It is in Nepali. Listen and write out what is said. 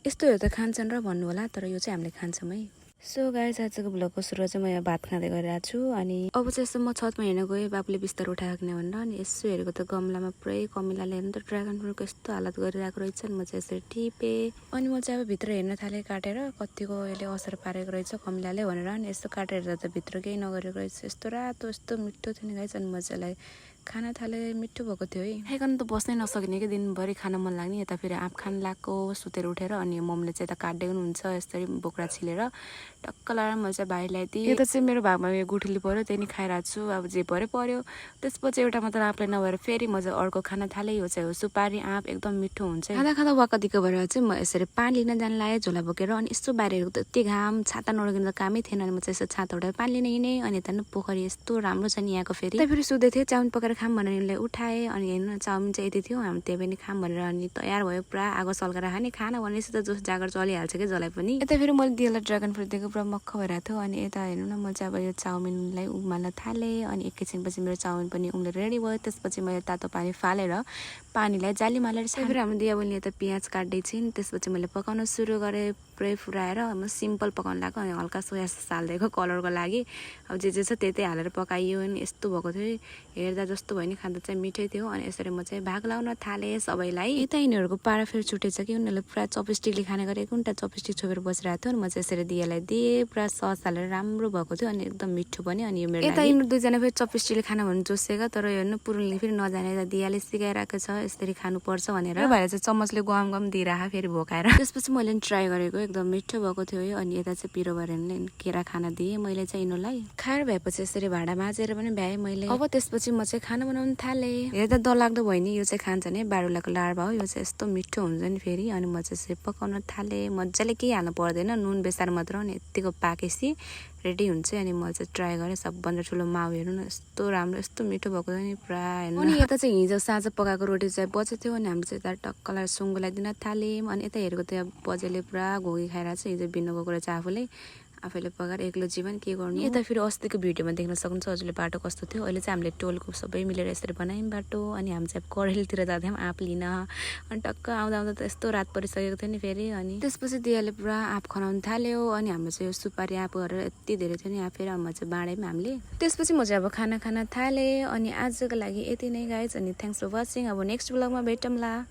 यस्तोहरू त खान्छन् र भन्नु होला, तर यो चाहिँ हामीले खान्छौँ है। सो गाइस आजको ब्लगको सुरुवात चाहिँ म यहाँ भात खाँदै गरिरहेको छु। अनि अब चाहिँ यसो म छतमा हेर्न गएँ, बाबुले बिस्तार उठाएको भनेर। अनि यसो हेरेको त गमलामा पुरै कमिलाले हेर्नु त ड्रागन फ्रुटको यस्तो हालत गरिरहेको रहेछ नि। म चाहिँ यसरी टिपेँ अनि म चाहिँ अब भित्र हेर्न थालेँ काटेर कतिको यसले असर पारेको रहेछ कमिलाले भनेर। अनि यस्तो काटेर त भित्र केही नगरेको रहेछ, यस्तो रातो यस्तो मिठो थियो नि गाइस। अनि म चाहिँ यसलाई खाना थाले, मिठो भएको थियो है। खाइकन त बस्नै नसक्ने कि दिनभरि खान मन लाग्ने। यता फेरि आँप खान लाग्को सुतेर उठेर। अनि मम्मीले चाहिँ यता काट्दै हुनुहुन्छ यसरी बोक्रा छिलेर टक्क लगाएर म चाहिँ भाइलाई दिएँ। यता चाहिँ मेरो भागमा यो गुठली पऱ्यो, त्यही नि खाइरहेको छु। अब जे पर्यो त्यसपछि एउटा मात्र आँपलाई नभएर फेरि म चाहिँ अर्को खाना थालेँ। यो चाहिँ हो सुपारी आँप, एकदम मिठो हुन्छ। खाँदा खाँदा वाक्क भएर चाहिँ म यसरी पानी लिन जान लागेँ झोला बोकेर। अनि यस्तो बाहिर त यति घाम, छाता नलगिँदा कामै थिएन। अनि म चाहिँ यसो छाता उठाएर पानी लिन हिँडेँ। अनि यता पोखरी यस्तो राम्रो छ नि यहाँको। फेरि फेरि सुत्दै थिएँ, चाउमिन पकाएर खाम भनेर यिनलाई उठाएँ। अनि हेर्नु चाउमिन चाहिँ यति थियो, हामी त्यही पनि खाम भनेर। अनि तयार भयो, पुरा आगो सल्काएर खाने खाना भनेपछि त जोस जागर चलिहाल्छ कि जसलाई पनि। यता फेरि मैले दिएलाई ड्रागन फ्रुट दिएको पुरा मक्ख भइरहेको थियो। अनि यता हेर्नु न, म चाहिँ अब यो चाउमिनलाई उमाल्न थालेँ। अनि एकैछिनपछि मेरो चाउमिन पनि उम्लेर रेडी भयो। त्यसपछि मैले तातो पानी फालेर पानीलाई जालीमा हालेर फेरि हाम्रो दिया बहिनीले त पियाज काट्दै छिन्। त्यसपछि मैले पकाउन सुरु गरेँ, पुरै फुराएर। म सिम्पल पकाउन लाग्यो, अनि हल्का सोया सस हालिदिएको कलरको लागि। अब जे छ त्यही हालेर पकाइयो। अनि यस्तो भएको थियो, हेर्दा जस्तो भयो नि, खाँदा चाहिँ मिठै थियो। अनि यसरी म चाहिँ भाग लाउन थालेँ सबैलाई। यता यिनीहरूको पारा फेरि छुटेछ कि उनीहरूले पुरा चपस्टिकले खाने गरेको, उनीटा चपस्टिक छोपेर बसिरहेको थियो। अनि म चाहिँ यसरी दियालाई दिएँ, पुरा सस हालेर राम्रो भएको थियो। अनि एकदम मिठो पनि। अनि यो मेरो यता यिनीहरू दुईजना फेरि चपस्टिकले खाना भन्नु जोसेका, तर हेर्नु पुरुनले फेरि नजाने दियाले सिकाइरहेको छ यसरी खानुपर्छ भनेर। भएर चाहिँ चम्मचले गम दिइरह फेरि भोकाएर। त्यसपछि मैले ट्राई गरेको, एकदम मिठो भएको थियो है। अनि यता चाहिँ पिरो भएर केरा खाना दिएँ मैले चाहिँ यिनीहरूलाई। खाएर भएपछि यसरी भाँडा माझेर पनि भ्याएँ मैले। अब त्यसपछि म चाहिँ खाना बनाउन थालेँ। हेर्दा डरलाग्दो भयो नि, यो चाहिँ खान्छ नि बारुलाको लार्भा हो, यो चाहिँ यस्तो मिठो हुन्छ नि फेरि। अनि म चाहिँ यसरी पकाउन थालेँ, मजाले केही हाल्नु पर्दैन, नुन बेसार मात्र। अनि यत्तिको पाकेपछि रेडी हुन्छ। अनि म चाहिँ ट्राई गरेँ, सबभन्दा ठुलो माउ हेर्नु न, यस्तो राम्रो यस्तो मिठो भएको थियो नि पुरा हेर्नु। अनि यता चाहिँ हिजो साँझ पकाएको रोटी चाहिँ बचेको थियो। अनि हामीले चाहिँ यता टक्कलाई सुँगुलाई दिन थाल्यौँ। अनि यता हेरेको त्यो बजेले पुरा घोगी खाइरहेको छ, हिजो बिन्नु गएको रहेछ आफैले पकाएर एक्लो जीवन के गर्नु। यता फेरि अस्तिको भिडियोमा देख्न सक्नुहुन्छ हजुरले बाटो कस्तो थियो। अहिले चाहिँ हामीले टोलको सबै मिलेर यसरी बनायौँ बाटो। अनि हामी चाहिँ करेलतिर जाँदैछौँ आँप लिन। अनि टक्क आउँदा त यस्तो रात परिसकेको थियो नि फेरि। अनि त्यसपछि दियाले पुरा आँप खनाउनु थाल्यो। अनि हाम्रो चाहिँ यो सुपारी आँप गरेर यति धेरै थियो नि आँप, फेरि म चाहिँ बाँडैमा हामीले। त्यसपछि म चाहिँ अब खाना थालेँ। अनि आजको लागि यति नै गाइज। अनि थ्याङ्क्स फर वाचिङ। अब नेक्स्ट ब्लगमा भेटौँला।